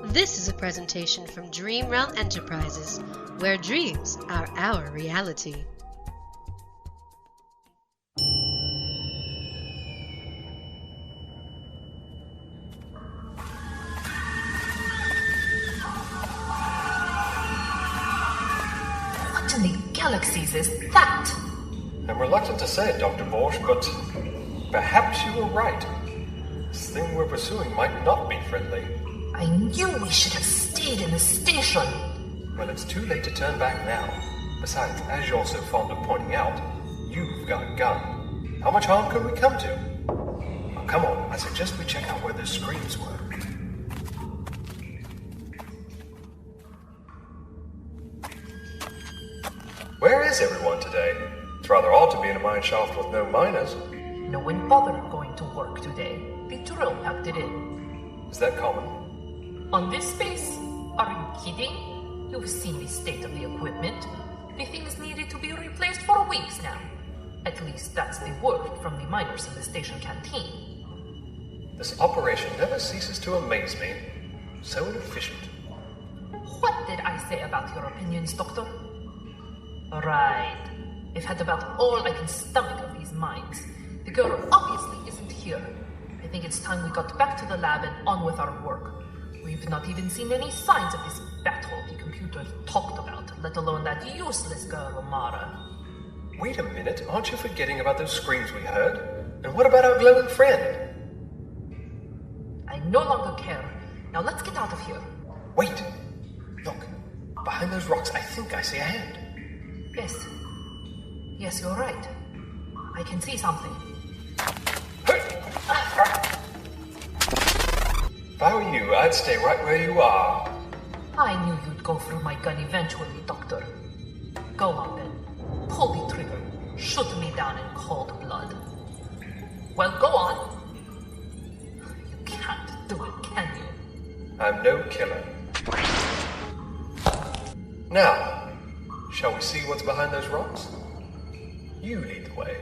This is a presentation from Dream Realm Enterprises, where dreams are our reality. What in the galaxies is that? I'm reluctant to say it, Dr. Borsch, but perhaps you were right. This thing we're pursuing might not be friendly. I knew we should have stayed in the station. Well, it's too late to turn back now. Besides, as you're so fond of pointing out, you've got a gun. How much harm could we come to? Oh, come on, I suggest we check out where those screams were. Where is everyone today? It's rather odd to be in a mine shaft with no miners. No one bothered going to work today. The drill packed it in. Is that common? On this space? Are you kidding? You've seen the state of the equipment. The thing's needed to be replaced for weeks now. At least that's the word from the miners in the station canteen. This operation never ceases to amaze me. So inefficient. What did I say about your opinions, Doctor? Right. I've had about all I can stomach of these mines. The girl obviously isn't here. I think it's time we got back to the lab and on with our work. We've not even seen any signs of this battle the computer talked about, let alone that useless girl, Amara. Wait a minute, aren't you forgetting about those screams we heard? And what about our glowing friend? I no longer care. Now let's get out of here. Wait! Look, behind those rocks, I think I see a hand. Yes. Yes, you're right. I can see something. If I were you, I'd stay right where you are. I knew you'd go through my gun eventually, Doctor. Go on then. Pull the trigger. Shoot me down in cold blood. Well, go on. You can't do it, can you? I'm no killer. Now, shall we see what's behind those rocks? You lead the way.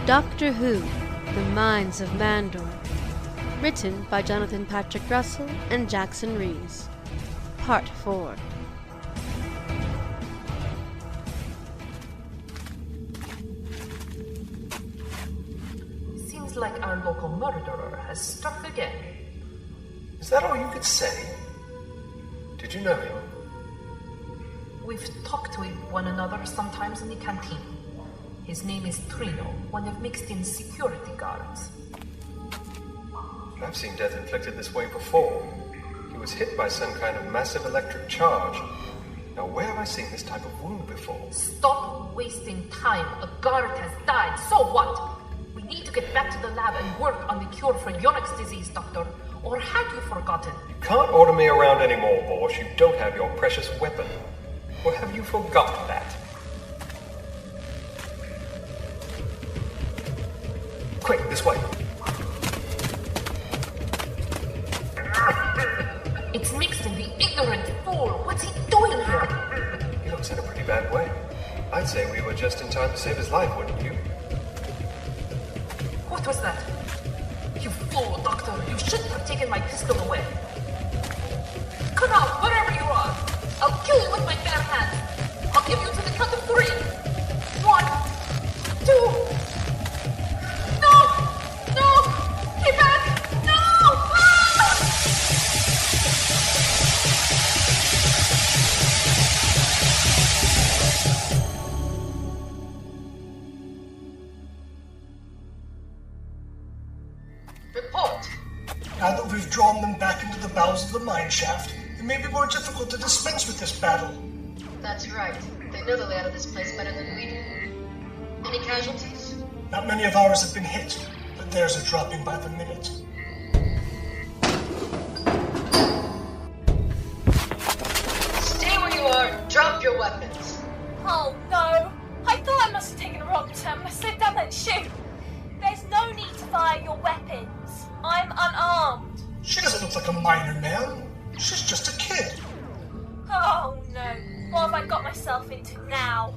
Doctor Who, The Mines of Mandor. Written by Jonathan Patrick Russell and Jackson Rees. Part 4. Seems like our local murderer has struck again. Is that all you could say? Did you know him? We've talked to one another sometimes in the canteen. His name is Trino, one of Mixed-In's security guards. I've seen death inflicted this way before. He was hit by some kind of massive electric charge. Now, where have I seen this type of wound before? Stop wasting time. A guard has died. So what? We need to get back to the lab and work on the cure for Yonex disease, Doctor. Or had you forgotten? You can't order me around anymore, Borsch. You don't have your precious weapon. Or have you forgotten that? Quick, this way. It's Mixed-In, the ignorant fool. What's he doing here? He looks in a pretty bad way. I'd say we were just in time to save his life, wouldn't you? What was that? You fool, Doctor. You shouldn't have taken my pistol away. Come out, wherever you are. I'll kill you with my bare hands. I'll give you to the count of 3. 1, 2. No! Now that we've drawn them back into the bowels of the mine shaft, it may be more difficult to dispense with this battle. That's right. They know the layout of this place better than we do. Any casualties? Not many of ours have been hit, but theirs are dropping by the minute. Stay where you are and drop your weapons. Oh no! I thought I must have taken a wrong turn when I slid down that chute. There's no need to fire your weapons. I'm unarmed. She doesn't look like a miner, man. She's just a kid. Oh no. What have I got myself into now?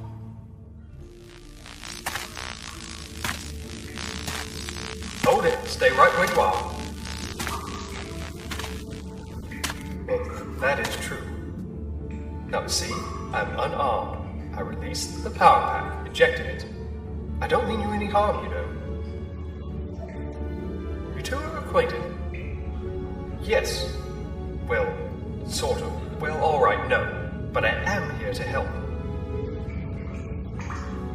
Hold it. Stay right where you are. Well, that is true. Now, see? I'm unarmed. I released the power pack, ejected it. I don't mean you any harm, you know. You two are acquainted? Yes. Well, sort of. Well, alright, no. But I am here to help.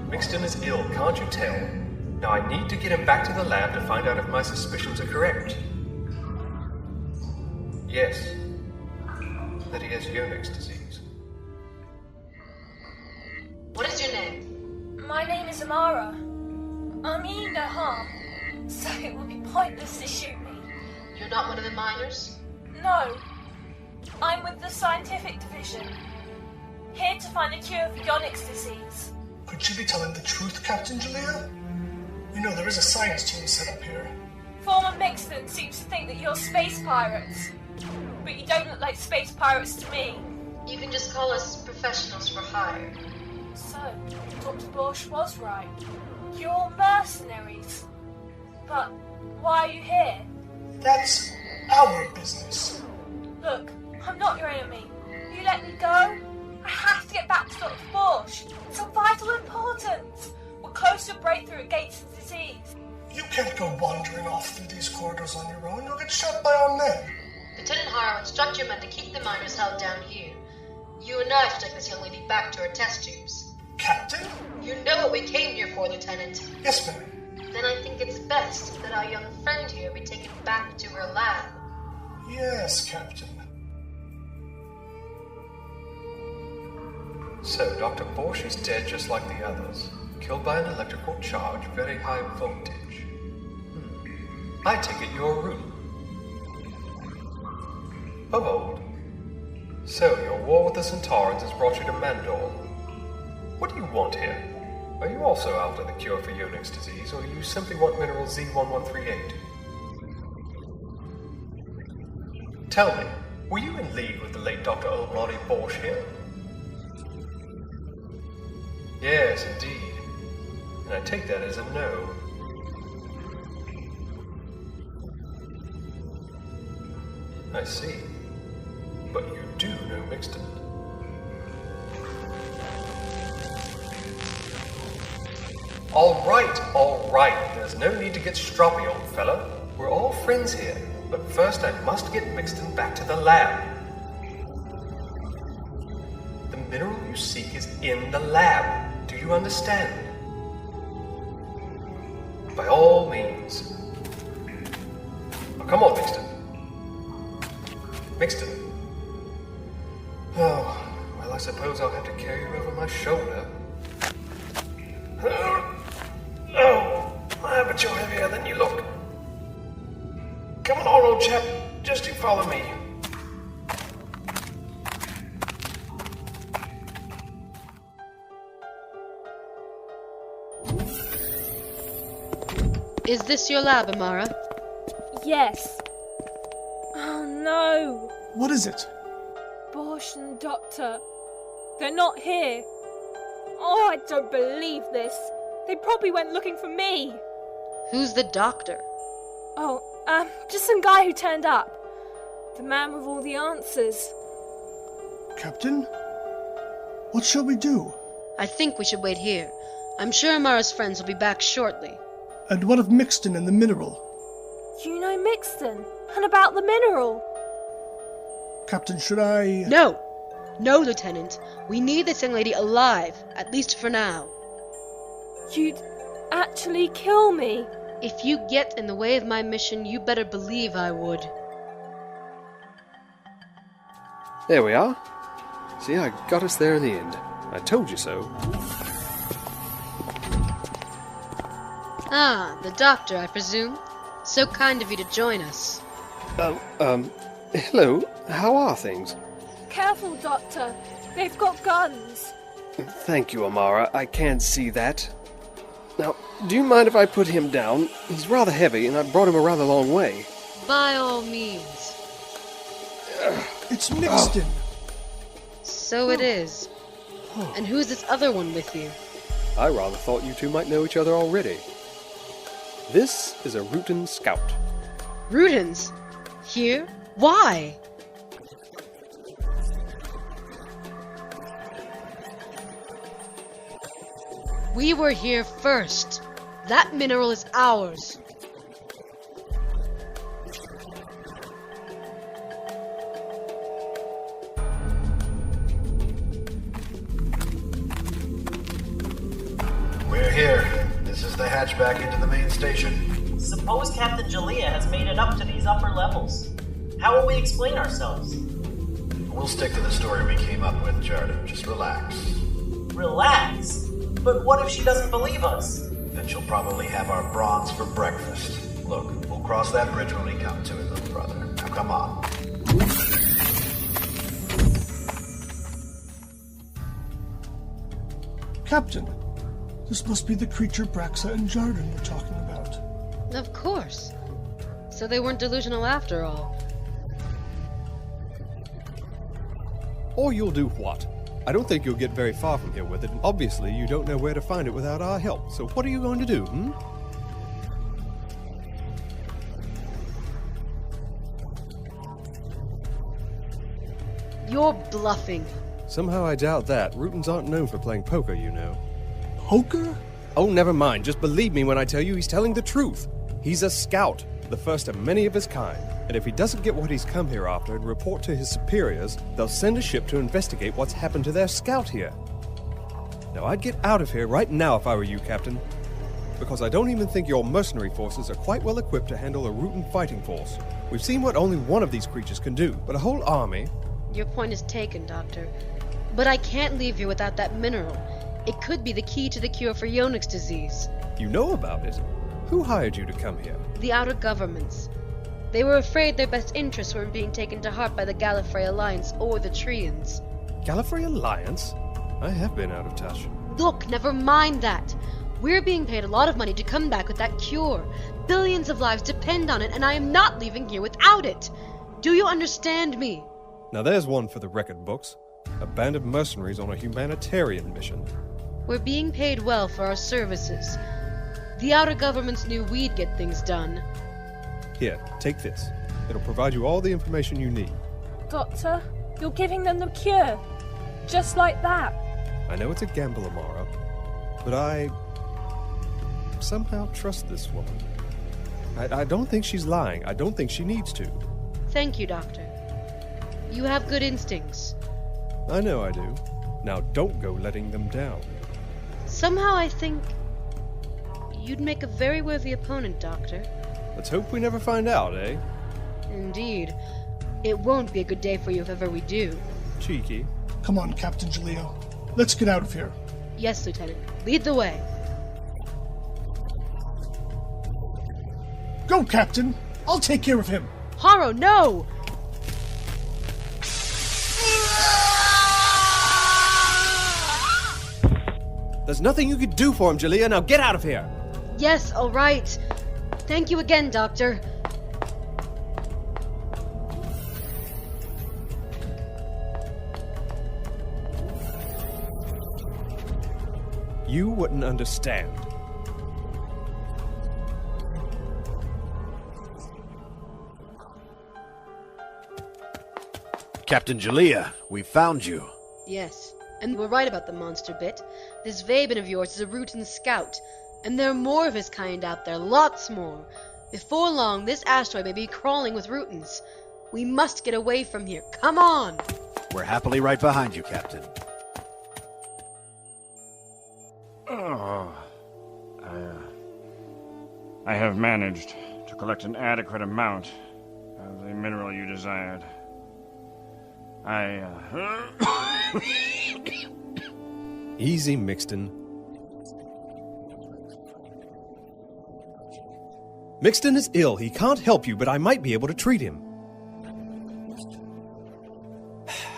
Mixton is ill, can't you tell? Now I need to get him back to the lab to find out if my suspicions are correct. Yes. That he has Yonex disease. What is your name? My name is Amara. I mean no harm, so it would be pointless to shoot me. You're not one of the miners? No. I'm with the scientific division. Here to find a cure for Yonex disease. Could she be telling the truth, Captain Julia? You know, there is a science team set up here. Former Mixton seems to think that you're space pirates. But you don't look like space pirates to me. You can just call us professionals for hire. So, Dr. Borsch was right. You're mercenaries. But why are you here? That's our business. Look, I'm not your enemy. Will you let me go? I have to get back to Dr. Borsch. It's of vital importance. We're close to a breakthrough against the disease. You can't go wandering off through these corridors on your own. You'll get shot by our men. Lieutenant Harrow, instruct your men to keep the miners held down here. You and I should take this young lady back to her test tubes. Captain? You know what we came here for, Lieutenant. Yes, ma'am. Then I think it's best that our young friend here be taken back to her lab. Yes, Captain. So, Dr. Borsch is dead just like the others. Killed by an electrical charge, very high voltage. I take it your room. Of old. So, your war with the Centaurans has brought you to Mandor. What do you want here? Are you also after the cure for Yonex disease, or do you simply want mineral Z1138? Tell me, were you in league with the late Dr. Olmari Borsch here? Yes, indeed. And I take that as a no. I see. But you do know Mixton. All right. There's no need to get stroppy, old fella. We're all friends here. But first I must get Mixton back to the lab. The mineral you seek is in the lab. Do you understand? By all means. Now, come on, Mixton. Mixton. Oh, well, I suppose I'll have to carry you over my shoulder. But you're heavier than you look. Come on, old chap. Just you follow me. Is this your lab, Amara? Yes. Oh no. What is it? Borsch and the doctor. They're not here. Oh, I don't believe this. They probably went looking for me. Who's the doctor? Oh, just some guy who turned up. The man with all the answers. Captain? What shall we do? I think we should wait here. I'm sure Amara's friends will be back shortly. And what of Mixton and the mineral? You know Mixton? And about the mineral? Captain, should I... No, Lieutenant. We need this young lady alive, at least for now. You'd actually kill me? If you get in the way of my mission, you better believe I would. There we are. See, I got us there in the end. I told you so. Ah, the doctor, I presume. So kind of you to join us. Hello. How are things? Careful, Doctor. They've got guns. Thank you, Amara. I can see that. Now, do you mind if I put him down? He's rather heavy, and I brought him a rather long way. By all means. It's Nixton. So it is. And who's this other one with you? I rather thought you two might know each other already. This is a Rutan scout. Rutans? Here? Why? We were here first. That mineral is ours. We're here. This is the hatchback into the main station. Suppose Captain Jalea has made it up to these upper levels. How will we explain ourselves? We'll stick to the story we came up with, Jardim. Just relax. Relax? But what if she doesn't believe us? Then she'll probably have our bronze for breakfast. Look, we'll cross that bridge when we come to it, little brother. Now come on. Captain, this must be the creature Braxa and Jardim were talking about. Of course. So they weren't delusional after all. Or you'll do what? I don't think you'll get very far from here with it, and obviously you don't know where to find it without our help. So what are you going to do, You're bluffing. Somehow I doubt that. Rutans aren't known for playing poker, you know. Poker? Oh, never mind. Just believe me when I tell you he's telling the truth. He's a scout, the first of many of his kind. And if he doesn't get what he's come here after and report to his superiors, they'll send a ship to investigate what's happened to their scout here. Now, I'd get out of here right now if I were you, Captain. Because I don't even think your mercenary forces are quite well equipped to handle a Rutan fighting force. We've seen what only one of these creatures can do, but a whole army... Your point is taken, Doctor. But I can't leave here without that mineral. It could be the key to the cure for Yonik's disease. You know about it? Who hired you to come here? The outer governments. They were afraid their best interests weren't being taken to heart by the Gallifrey Alliance or the Treants. Gallifrey Alliance? I have been out of touch. Look, never mind that. We're being paid a lot of money to come back with that cure. Billions of lives depend on it, and I am not leaving here without it. Do you understand me? Now there's one for the record books. A band of mercenaries on a humanitarian mission. We're being paid well for our services. The outer governments knew we'd get things done. Here, take this. It'll provide you all the information you need. Doctor, you're giving them the cure. Just like that. I know it's a gamble, Amara, but I somehow trust this woman. I don't think she's lying. I don't think she needs to. Thank you, Doctor. You have good instincts. I know I do. Now don't go letting them down. Somehow I think you'd make a very worthy opponent, Doctor. Let's hope we never find out, eh? Indeed. It won't be a good day for you if ever we do. Cheeky. Come on, Captain Jaleo. Let's get out of here. Yes, Lieutenant. Lead the way. Go, Captain! I'll take care of him! Haro, no! There's nothing you can do for him, Jalea. Now get out of here! Yes, all right. Thank you again, Doctor. You wouldn't understand. Captain Jalea, we found you. Yes, and we're right about the monster bit. This Vaben of yours is a Rutan scout, and there are more of his kind out there, lots more. Before long, this asteroid may be crawling with Rutans. We must get away from here. Come on! We're happily right behind you, Captain. I have managed to collect an adequate amount of the mineral you desired. Easy, Mixton. Mixton is ill. He can't help you, but I might be able to treat him.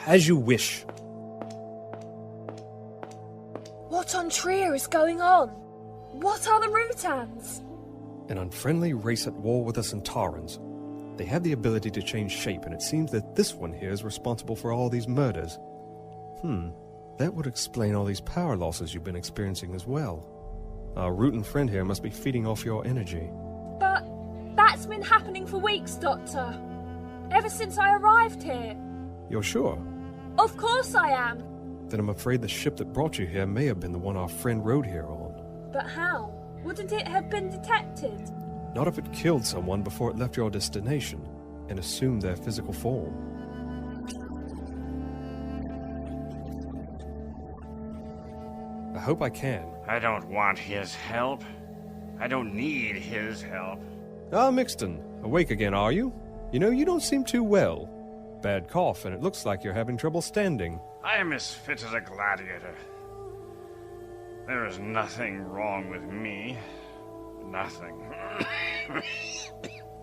As you wish. What on Trier is going on? What are the Rutans? An unfriendly race at war with the Centaurans. They have the ability to change shape, and it seems that this one here is responsible for all these murders. That would explain all these power losses you've been experiencing as well. Our Rutan friend here must be feeding off your energy. But that's been happening for weeks, Doctor. Ever since I arrived here. You're sure? Of course I am. Then I'm afraid the ship that brought you here may have been the one our friend rode here on. But how? Wouldn't it have been detected? Not if it killed someone before it left your destination and assumed their physical form. I hope I can. I don't want his help. I don't need his help. Ah, Mixton, awake again, are you? You know, you don't seem too well. Bad cough, and it looks like you're having trouble standing. I am as fit as a gladiator. There is nothing wrong with me. Nothing.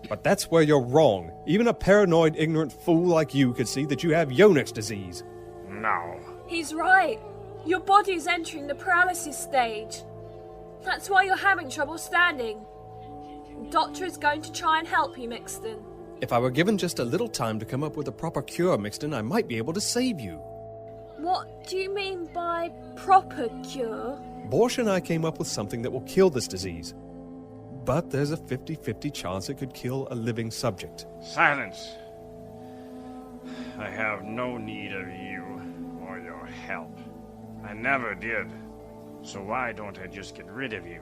But that's where you're wrong. Even a paranoid, ignorant fool like you could see that you have Yonex disease. No. He's right. Your body's entering the paralysis stage. That's why you're having trouble standing. The doctor is going to try and help you, Mixton. If I were given just a little time to come up with a proper cure, Mixton, I might be able to save you. What do you mean by proper cure? Borsch and I came up with something that will kill this disease. But there's a 50-50 chance it could kill a living subject. Silence. I have no need of you or your help. I never did. So why don't I just get rid of you?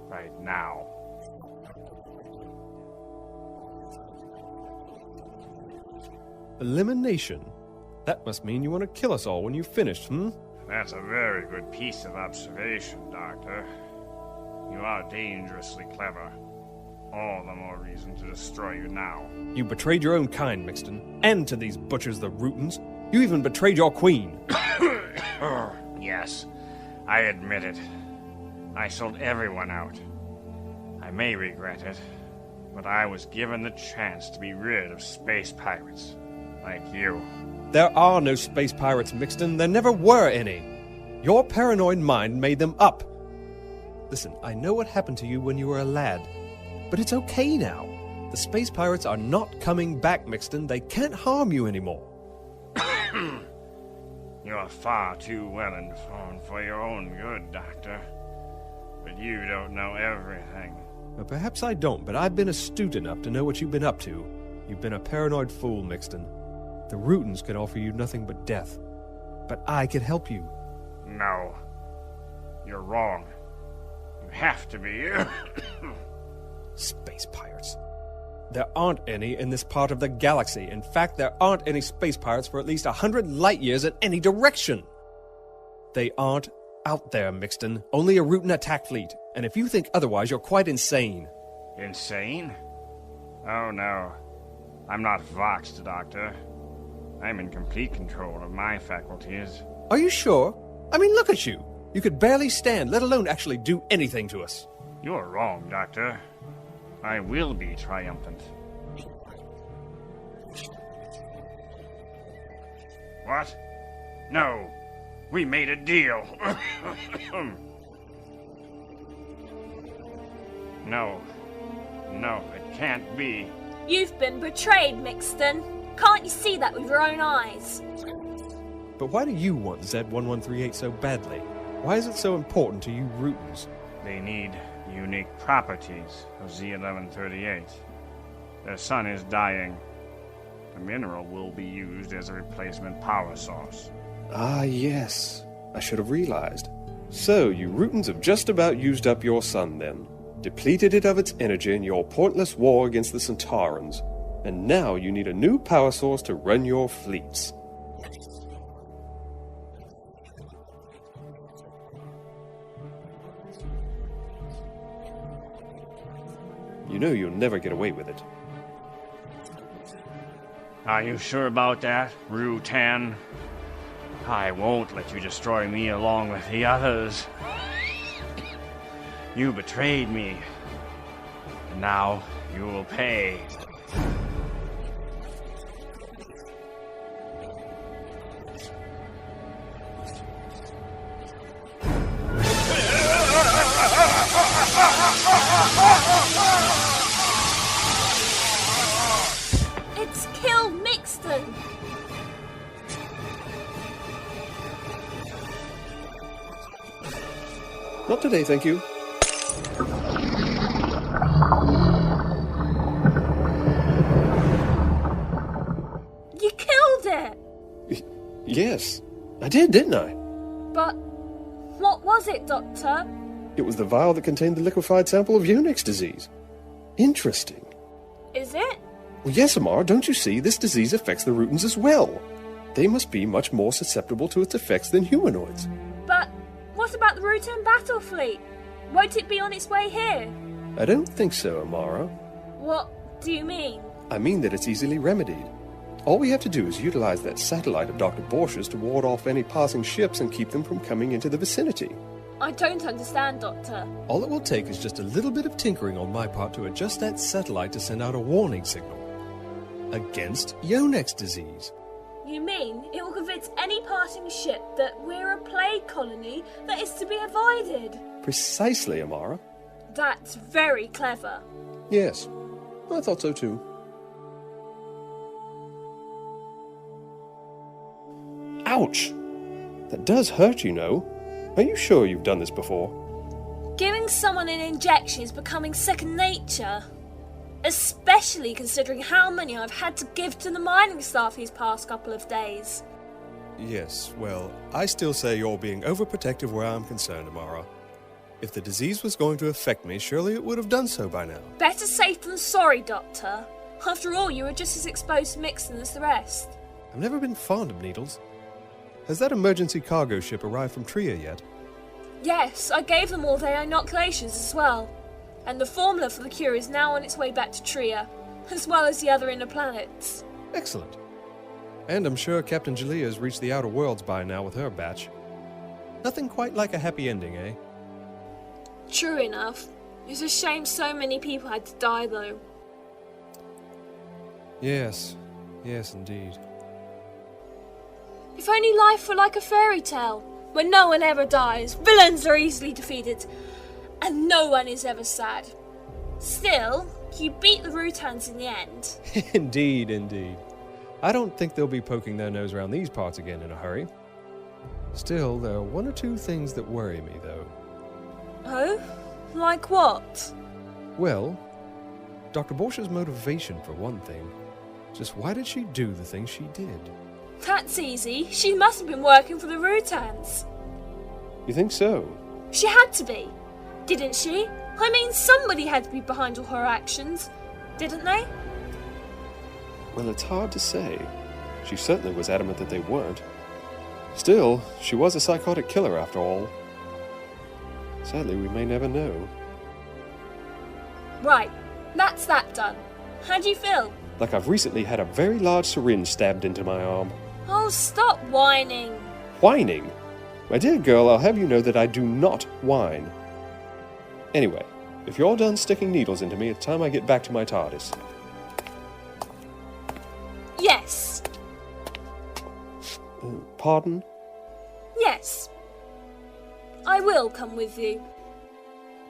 Right now. Elimination? That must mean you want to kill us all when you've finished, That's a very good piece of observation, Doctor. You are dangerously clever. All the more reason to destroy you now. You betrayed your own kind, Mixton, and to these butchers, the Rutans. You even betrayed your queen. Yes, I admit it. I sold everyone out. I may regret it, but I was given the chance to be rid of space pirates like you. There are no space pirates, Mixton. There never were any. Your paranoid mind made them up. Listen, I know what happened to you when you were a lad, but it's okay now. The space pirates are not coming back, Mixton. They can't harm you anymore. You are far too well informed for your own good, Doctor. But you don't know everything. Well, perhaps I don't, but I've been astute enough to know what you've been up to. You've been a paranoid fool, Mixton. The Rutans can offer you nothing but death. But I can help you. No. You're wrong. You have to be. Space pirates. There aren't any in this part of the galaxy. In fact, there aren't any space pirates for at least 100 light years in any direction. They aren't out there, Mixton. Only a Rutan attack fleet. And if you think otherwise, you're quite insane. Insane? Oh, no. I'm not voxed, Doctor. I'm in complete control of my faculties. Are you sure? I mean, look at you. You could barely stand, let alone actually do anything to us. You're wrong, Doctor. I will be triumphant. What? No. We made a deal. No. No, it can't be. You've been betrayed, Mixton. Can't you see that with your own eyes? But why do you want Z1138 so badly? Why is it so important to you Rutans? They need unique properties of Z1138. Their sun is dying. The mineral will be used as a replacement power source. Ah, yes. I should have realized. So, you Rutans have just about used up your sun, then. Depleted it of its energy in your pointless war against the Centaurans. And now you need a new power source to run your fleets. You know you'll never get away with it. Are you sure about that, Rutan? I won't let you destroy me along with the others. You betrayed me. And now you will pay. It's killed Mixton! Not today, thank you. You killed it! Yes, I did, didn't I? But what was it, Doctor? It was the vial that contained the liquefied sample of Unix disease. Interesting. Is it? Well, yes, Amara, don't you see? This disease affects the Rutans as well. They must be much more susceptible to its effects than humanoids. But what about the Rutan battle fleet? Won't it be on its way here? I don't think so, Amara. What do you mean? I mean that it's easily remedied. All we have to do is utilize that satellite of Dr. Borch's to ward off any passing ships and keep them from coming into the vicinity. I don't understand, Doctor. All it will take is just a little bit of tinkering on my part to adjust that satellite to send out a warning signal. Against Yonex disease. You mean it will convince any passing ship that we're a plague colony that is to be avoided? Precisely, Amara. That's very clever. Yes, I thought so too. Ouch! That does hurt, you know. Are you sure you've done this before? Giving someone an injection is becoming second nature. Especially considering how many I've had to give to the mining staff these past couple of days. Yes, well, I still say you're being overprotective where I'm concerned, Amara. If the disease was going to affect me, surely it would have done so by now. Better safe than sorry, Doctor. After all, you were just as exposed to Mixon as the rest. I've never been fond of needles. Has that emergency cargo ship arrived from Tria yet? Yes, I gave them all their inoculations as well. And the formula for the cure is now on its way back to Tria, as well as the other inner planets. Excellent. And I'm sure Captain Jalea has reached the outer worlds by now with her batch. Nothing quite like a happy ending, eh? True enough. It's a shame so many people had to die, though. Yes. Yes, indeed. If only life were like a fairy tale, where no one ever dies, villains are easily defeated, and no one is ever sad. Still, you beat the Rutans in the end. Indeed, indeed. I don't think they'll be poking their nose around these parts again in a hurry. Still, there are one or two things that worry me, though. Oh? Like what? Well, Dr. Borch's motivation, for one thing. Just why did she do the things she did? That's easy. She must have been working for the Rutans. You think so? She had to be. Didn't she? I mean, somebody had to be behind all her actions. Didn't they? Well, it's hard to say. She certainly was adamant that they weren't. Still, she was a psychotic killer after all. Sadly, we may never know. Right. That's that done. How do you feel? Like I've recently had a very large syringe stabbed into my arm. Oh, stop whining. Whining? My dear girl, I'll have you know that I do not whine. Anyway, if you're all done sticking needles into me, it's time I get back to my TARDIS. Yes. Pardon? Yes. I will come with you.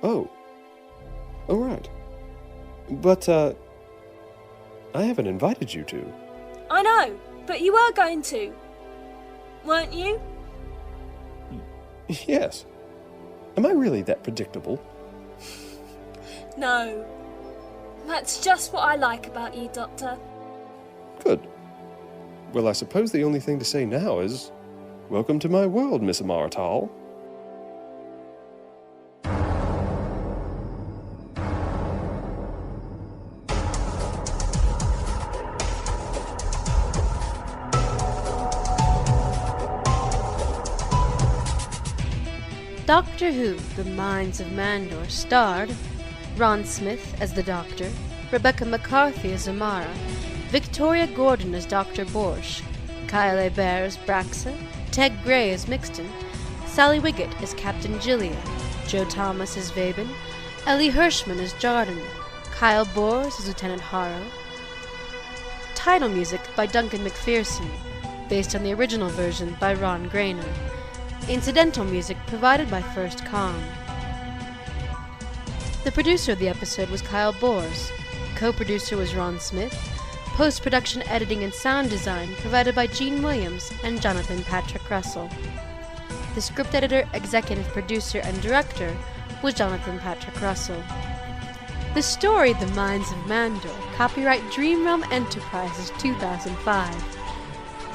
Oh. All right. But, I haven't invited you to. I know, but you were going to. Weren't you? Yes. Am I really that predictable? No. That's just what I like about you, Doctor. Good. Well, I suppose the only thing to say now is, welcome to my world, Miss Amaratal. Doctor Who, The Mines of Mandor starred Ron Smith as the Doctor, Rebecca McCarthy as Amara, Victoria Gordon as Dr. Borsch, Kyle Hebert as Braxa, Ted Gray as Mixton, Sally Wiggett as Captain Gillia, Joe Thomas as Vaben, Ellie Hirschman as Jordan, Kyle Bors as Lieutenant Harrow. Title music by Duncan McPherson, based on the original version by Ron Grainer. Incidental music provided by First Con. The producer of the episode was Kyle Bors. Co-producer was Ron Smith. Post-production editing and sound design provided by Gene Williams and Jonathan Patrick Russell. The script editor, executive producer, and director was Jonathan Patrick Russell. The story, The Mines of Mandor, copyright Dreamrealm Enterprises 2005.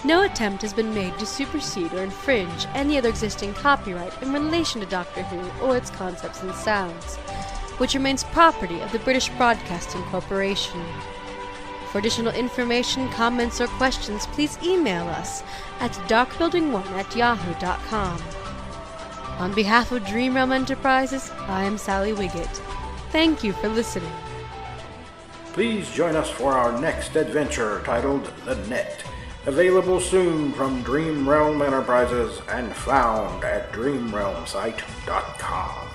No attempt has been made to supersede or infringe any other existing copyright in relation to Doctor Who or its concepts and sounds, which remains property of the British Broadcasting Corporation. For additional information, comments, or questions, please email us at darkbuilding1@yahoo.com. On behalf of Dreamrealm Enterprises, I am Sally Wiggett. Thank you for listening. Please join us for our next adventure titled The Net, available soon from Dreamrealm Enterprises and found at dreamrealmsite.com.